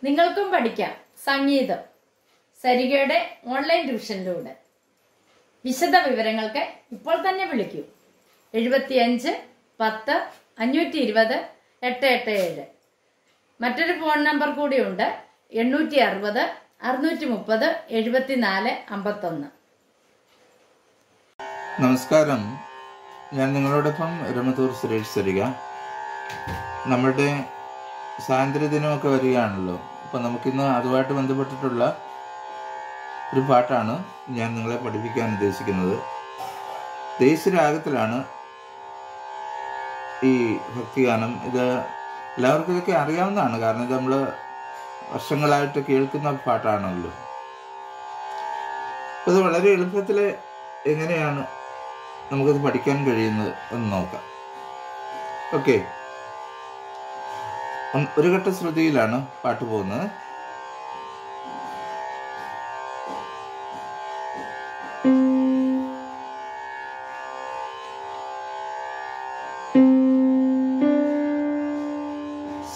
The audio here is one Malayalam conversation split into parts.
നിങ്ങൾക്കും പഠിക്കാം സംഗീതം സരിഗയുടെ ഓൺലൈൻ ട്യൂഷനിലൂടെ. വിശദ വിവരങ്ങൾക്ക് ഇപ്പോൾ തന്നെ വിളിക്കൂ 75 10 520 887. മറ്റൊരു ഫോൺ നമ്പർ കൂടിയുണ്ട് 860 630 74 51. നമസ്കാരം, ഞാൻ നിങ്ങളോടൊപ്പം രമതൂർ സുരേഷ് സരിക. നമ്മുടെ സ്വാതന്ത്ര്യദിനമൊക്കെ വരികയാണല്ലോ. അപ്പം നമുക്കിന്ന് അതുമായിട്ട് ബന്ധപ്പെട്ടിട്ടുള്ള ഒരു പാട്ടാണ് ഞാൻ നിങ്ങളെ പഠിപ്പിക്കാൻ ഉദ്ദേശിക്കുന്നത്. ദേശരാഗത്തിലാണ് ഈ ഭക്തിഗാനം. ഇത് എല്ലാവർക്കും ഇതൊക്കെ അറിയാവുന്നതാണ്, കാരണം ഇത് നമ്മൾ വർഷങ്ങളായിട്ട് കേൾക്കുന്ന പാട്ടാണല്ലോ. അത് വളരെ എളുപ്പത്തിൽ എങ്ങനെയാണ് നമുക്കത് പഠിക്കാൻ കഴിയുന്നത് എന്ന് നോക്കാം. ഓക്കെ, ഒരു ഘട്ട ശ്രുതിയിലാണ് പാട്ട് പോകുന്നത്.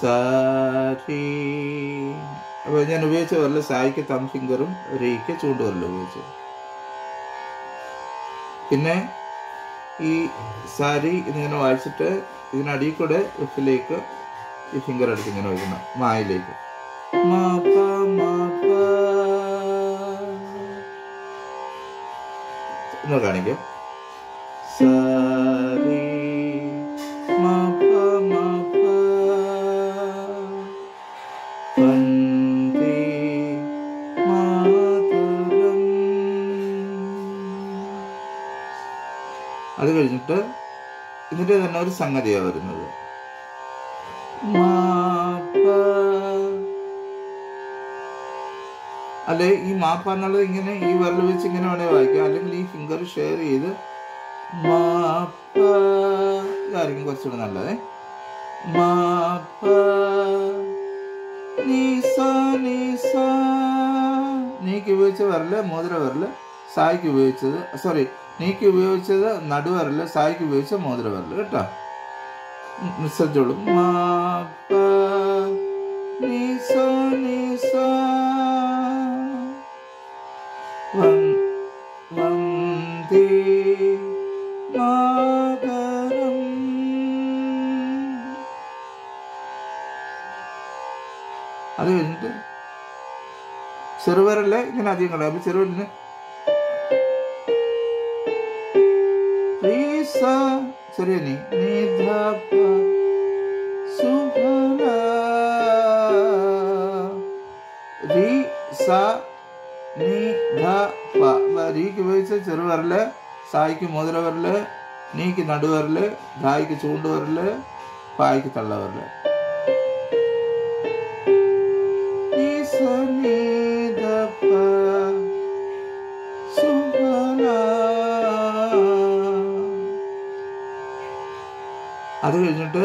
സാരി. അപ്പോൾ ഞാൻ ഉപയോഗിച്ച വരല് സായിക്ക് തം ഫിംഗറും റീക്ക് ചൂണ്ടുവരലും ഉപയോഗിച്ചു. പിന്നെ ഈ സാരി ഇതിങ്ങനെ വായിച്ചിട്ട് ഇതിനടിയിൽ കൂടെ എഫിലേക്ക് ഈ ഫിംഗർ എടുത്ത് ഇങ്ങനെ വയ്ക്കണം, മായിലേക്ക്. ഒന്ന് കാണിക്കാം. സാരി അത് കഴിഞ്ഞിട്ട് ഇതിൻ്റെ തന്നെ ഒരു സംഗതിയാണ് വരുന്നത്. അല്ലെ, ഈ മാപ്പ എന്നുള്ളത് ഇങ്ങനെ ഈ വിരൽ വെച്ച് ഇങ്ങനെ വേണേൽ വായിക്കാം, അല്ലെങ്കിൽ ഈ ഫിംഗർ ഷെയർ ചെയ്ത് മാപ്പ. ഇതായിരിക്കും കുറച്ചുകൂടെ നല്ലത്. മാപ്പ നീക്ക് ഉപയോഗിച്ച വിരല് മോതിര വിരല്, സായിക്ക് ഉപയോഗിച്ചത് നീക്ക് ഉപയോഗിച്ചത് നടുവരല്, സായിക്ക് ഉപയോഗിച്ച മോതിര വിരല്. കേട്ടോ, മിസ്സോളും. മാപ്പ വന്ദേ മാതരം. അത് കഴിഞ്ഞിട്ട് ചെറുവരല്ലേ ഇങ്ങനെ അധികം കളയാം. അപ്പൊ ചെറുവരലിന് ചെറിയ നീ രീക്ക് ഉപയോഗിച്ച് ചെറുവരല്, സായിക്ക് മോതിരവരല്, നീക്ക് നടുവരല്, ധായിക്ക് ചൂണ്ടുവരല്, പായ്ക്ക് തള്ളവരല്. അത് കഴിഞ്ഞിട്ട്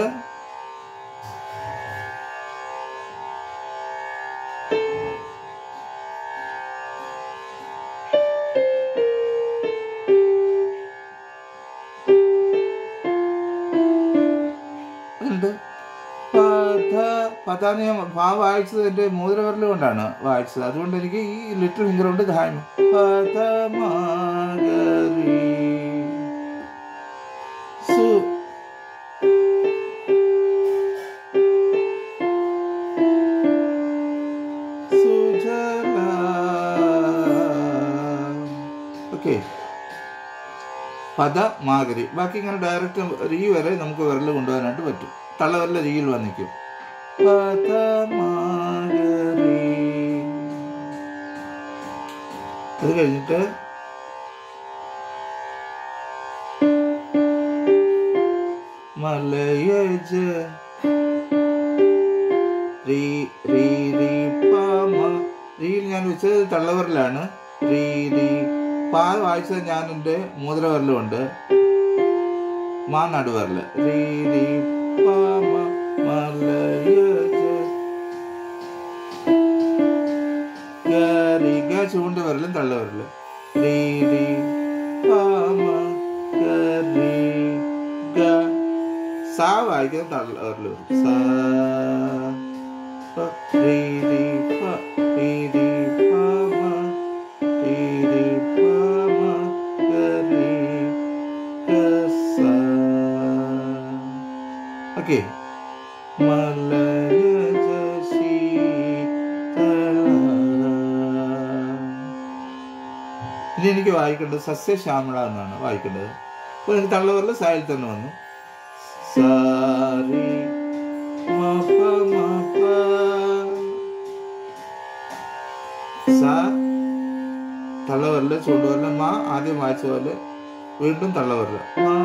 പതാന്ന് ഞാൻ വായിച്ചത് എൻ്റെ മോതിരവരൽ കൊണ്ടാണ് വായിച്ചത്. അതുകൊണ്ട് എനിക്ക് ഈ ലിറ്റിൽ ഫിംഗർ കൊണ്ട് ധാരണ. ഓക്കെ, പദ മാഗരി. ബാക്കി ഇങ്ങനെ ഡയറക്റ്റ് രീ വരെ നമുക്ക് വിരൽ കൊണ്ടുപോകാനായിട്ട് പറ്റും. തള്ളവരല രീതിയിൽ വന്നിക്കും. അത് കഴിഞ്ഞിട്ട് മലയജ റീയിൽ ഞാൻ വെച്ചത് തള്ളവരലാണ്. പാ വായിച്ചത് ഞാൻ എൻ്റെ മോതിരവരലുണ്ട്. മാ നടുവരല്. ചൂണ്ടുവരലും തള്ളവരല്. സാ വായിക്കുന്നത് തള്ളവരല്. സാ ഇനി എനിക്ക് വായിക്കേണ്ടത് സസ്യശ്യാമള എന്നാണ് വായിക്കേണ്ടത്. അപ്പോൾ എനിക്ക് തള്ളവരൽ സായിൽ തന്നെ വന്നു. സാരി മപ മപ സ തള്ളവരല് ചൂണ്ടുവരല് മാ ആദ്യം വായിച്ച പോലെ വീണ്ടും തള്ളവരല് മാ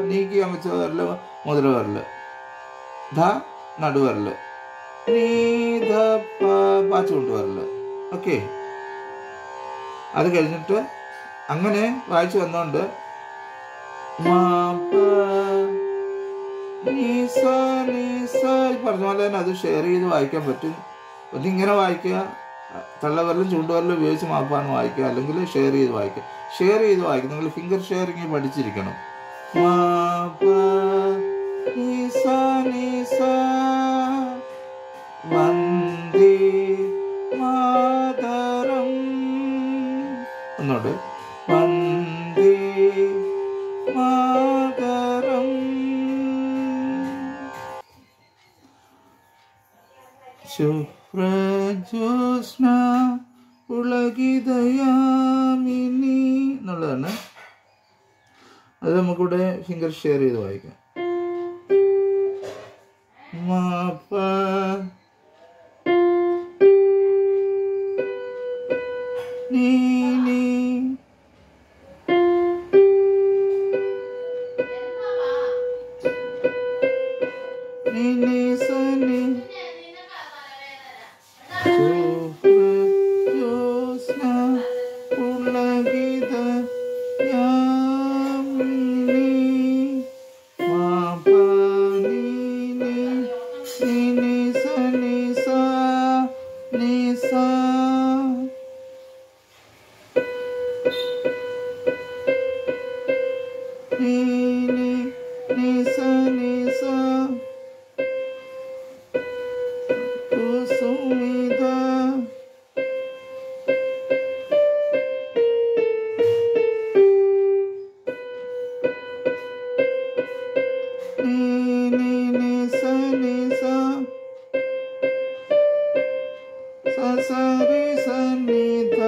നീക്കി അമച്ച വരല് മുതല വരല് ധ നടുവരല് പാച്ചുകൊണ്ട് വരല്. ഓക്കെ, അത് കഴിഞ്ഞിട്ട് അങ്ങനെ വായിച്ചു വന്നോണ്ട് പറഞ്ഞ പോലെ തന്നെ അത് ഷെയർ ചെയ്ത് വായിക്കാൻ പറ്റും. ഒന്നിങ്ങനെ വായിക്കുക, തള്ളവരലും ചൂണ്ടുവരലും ഉപയോഗിച്ച് മാപ്പാന്ന് വായിക്കുക, അല്ലെങ്കിൽ ഷെയർ ചെയ്ത് വായിക്കുക. ഷെയർ ചെയ്ത് വായിക്കുക. നിങ്ങൾ ഫിംഗർ ഷെയറിങ് പഠിച്ചിരിക്കണം. വന്ദേ മാതരം ഒന്നോട് വന്ദേ മാതരം. ശുഭ്രജ്യോത്സ്ന പുളകിതയാമിനി എന്നുള്ളതാണ്. അത് നമുക്കിവിടെ ഫിംഗർ ഷെയർ ചെയ്ത് വായിക്കാം. മാപ്പ നീ നീ നീ നീ സനി ശുഭ്രജ്യോത്സ്ന പുളകിതയാമിനി മാപ്പ നീ നീ നീ നീ സനി സാ നീ സാ നീ നീ നീ സനി സാ കുസുമിത നീ നീ നീ സനി സാ സരി സനിധ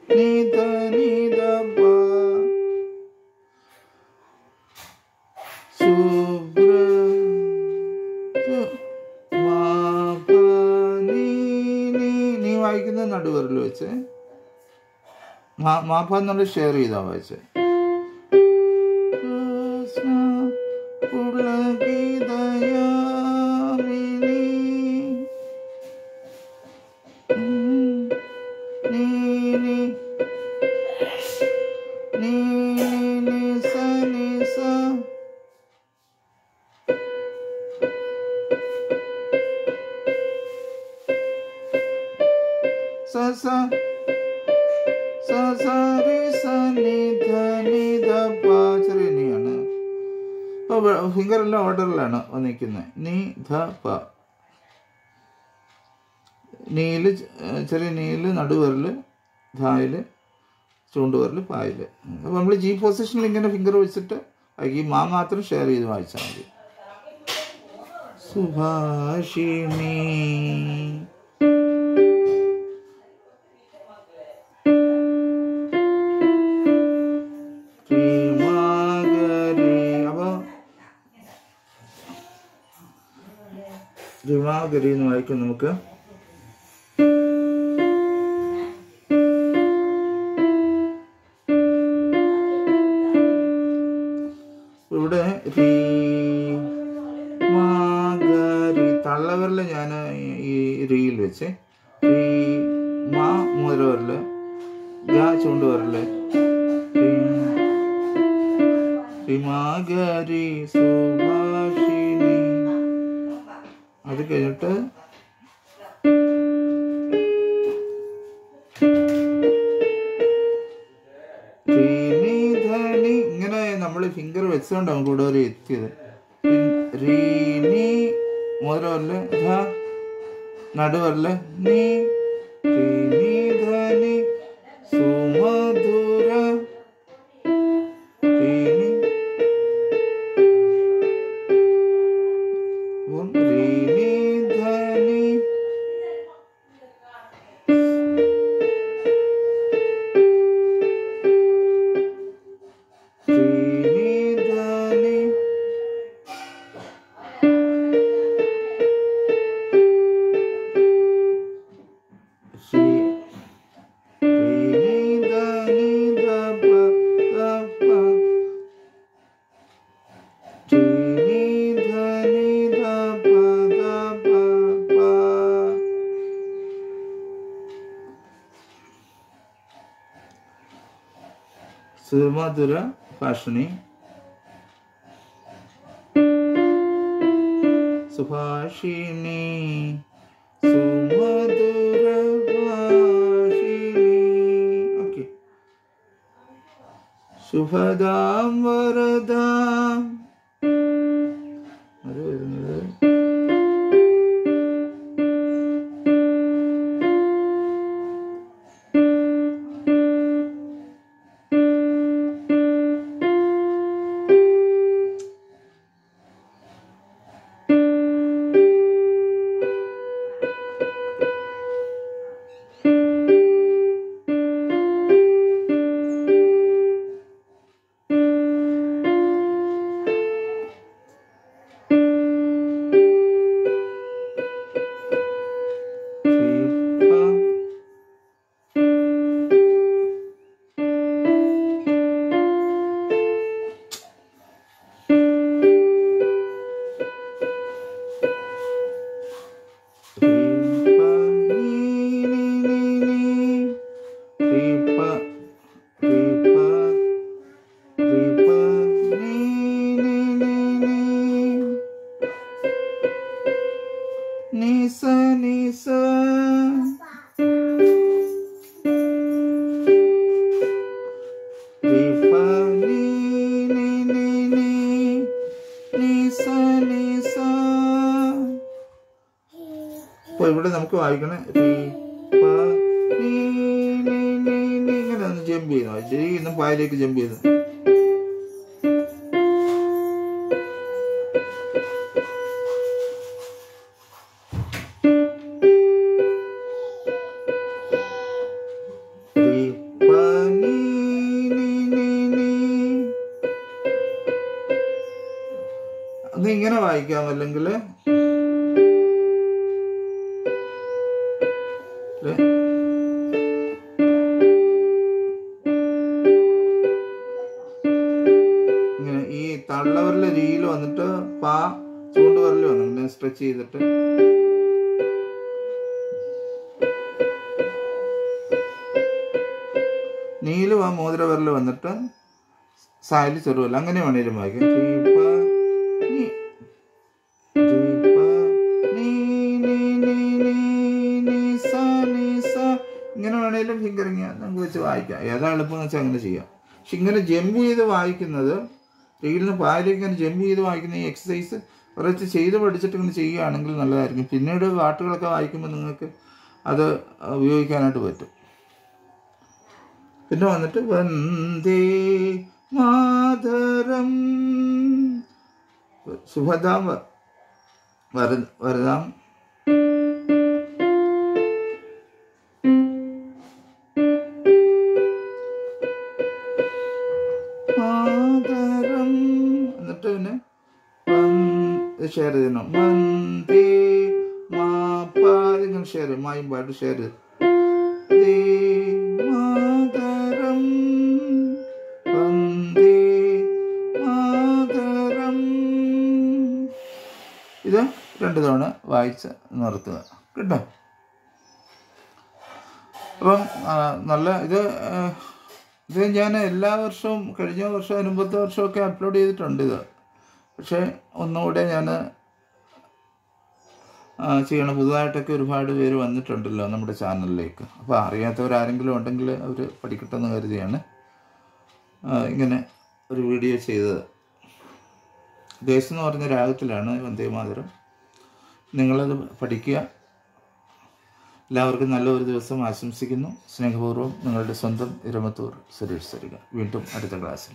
നിധ നിധ പ ശുഭ്ര മാപ നീ നീ നീ വായിക്കുന്ന നടുവരൽ വെച്ച് മാപ്പ എന്നുള്ള ഷെയർ ചെയ്താ വായിച്ച്. പുളകിതയാമിനി നീ നീ നീ നീ സനി സാ ചെറിയ നീയാണ്. അപ്പോൾ ഫിംഗർ എല്ലാം ഓർഡറിലാണ് വന്നിരിക്കുന്നത്. നീ ധ പ നീല് ചെറിയ നീല് നടുവരല് ധായില് ചൂണ്ടുവരല് പായില്. അപ്പോൾ നമ്മൾ ജി പൊസിഷനിൽ ഇങ്ങനെ ഫിംഗർ വെച്ചിട്ട് ഈ മാ മാത്രം ഷെയർ ചെയ്ത് വായിച്ചാൽ മതി. സുഭാഷിണി ദിവാകരി എന്ന് വായിക്കും നമുക്ക്. ഇവിടെ തള്ളവരല് ഞാൻ ഈ റീയിൽ വെച്ച് മാ മൂലവരല് ഗാ ചൂണ്ടുവരല് ിമാകരി സുഭാഷിണി. അത് കഴിഞ്ഞിട്ട് ഇങ്ങനെ നമ്മൾ ഫിംഗർ വെച്ചുകൊണ്ടാണ് കൂടെ വരെ എത്തിയത്. റീനി മുതലവരല് ധ നടുവരല് നീ റീനി ധനി സുമധുര റീനി സുമധുര ഭാഷിണി സുഭാഷിണി സുമധുര ഭാഷിണി. ഓക്കെ. ശുഭദാം വരദാം അത് വരുന്നത് അപ്പോൾ ഇവിടെ നമുക്ക് വായിക്കണേ ഇങ്ങനെ ഒന്ന് ജമ്പ് ചെയ്യുന്നു. ഇന്നും പായലേക്ക് ജമ്പ് ചെയ്യുന്നു. അത് ഇങ്ങനെ വായിക്കാം, അല്ലെങ്കിൽ ഇങ്ങനെ ഈ തള്ളവരിലെ രീതിയിൽ വന്നിട്ട് പാ ചൂണ്ടുവരല് വന്നു ഇങ്ങനെ സ്ട്രെച്ച് ചെയ്തിട്ട് നീലും ആ മോതിരവരല് വന്നിട്ട് സായില് ചെറുവല്ല, അങ്ങനെ വേണേലും വായിക്കാം. ഇങ്ങനെ വേണേലും ഫിംഗറിങ് നമുക്ക് വെച്ച് വായിക്കാം. ഏതാ എളുപ്പമെന്ന് വെച്ചാൽ അങ്ങനെ ചെയ്യാം. പക്ഷെ ഇങ്ങനെ ജമ്പ് ചെയ്ത് വായിക്കുന്നത്, റീലിൽ നിന്ന് പായലേക്ക് ഇങ്ങനെ ജമ്പ് ചെയ്ത് വായിക്കുന്ന ഈ എക്സസൈസ് കുറച്ച് ചെയ്ത് പഠിച്ചിട്ട് ഇങ്ങനെ ചെയ്യുകയാണെങ്കിൽ നല്ലതായിരിക്കും. പിന്നീട് പാട്ടുകളൊക്കെ വായിക്കുമ്പോൾ നിങ്ങൾക്ക് അത് ഉപയോഗിക്കാനായിട്ട് പറ്റും. പിന്നെ വന്നിട്ട് വന്ദേ മാതരം ശുഭദാം വരദാം മാതരം എന്നിട്ട് പിന്നെ ഷെയർ ചെയ്യണം. വന്ദേ മാപ്പാ ഇങ്ങനെ ഷെയർ ചെയ്യും. മായും പാട്ട് ഷെയർ ചെയ്ത് മാതരം വന്ദേ മാതരം. ഇത് 2 തവണ വായിച്ച് നിർത്തുക കേട്ടോ. അപ്പം നല്ല ഇത് ഞാൻ എല്ലാ വർഷവും, കഴിഞ്ഞ വർഷം അതിന് മുമ്പത്തെ വർഷമൊക്കെ അപ്ലോഡ് ചെയ്തിട്ടുണ്ട് ഇത്. പക്ഷേ ഒന്നുകൂടെ ഞാൻ ചെയ്യണം. പുതുതായിട്ടൊക്കെ ഒരുപാട് പേര് വന്നിട്ടുണ്ടല്ലോ നമ്മുടെ ചാനലിലേക്ക്. അപ്പോൾ അറിയാത്തവരാരെങ്കിലും ഉണ്ടെങ്കിൽ അവർ പഠിക്കട്ടെ എന്ന് കരുതിയാണ് ഇങ്ങനെ ഒരു വീഡിയോ ചെയ്തത്. ദേശം എന്ന് പറഞ്ഞ രാഗത്തിലാണ് വന്ദേമാതരം. നിങ്ങളത് പഠിക്കുക. എല്ലാവർക്കും നല്ലൊരു ദിവസം ആശംസിക്കുന്നു. സ്നേഹപൂർവ്വം നിങ്ങളുടെ സ്വന്തം ഇരമത്തൂർ സുരേഷ് സരിക. വീണ്ടും അടുത്ത ക്ലാസ്സിൽ.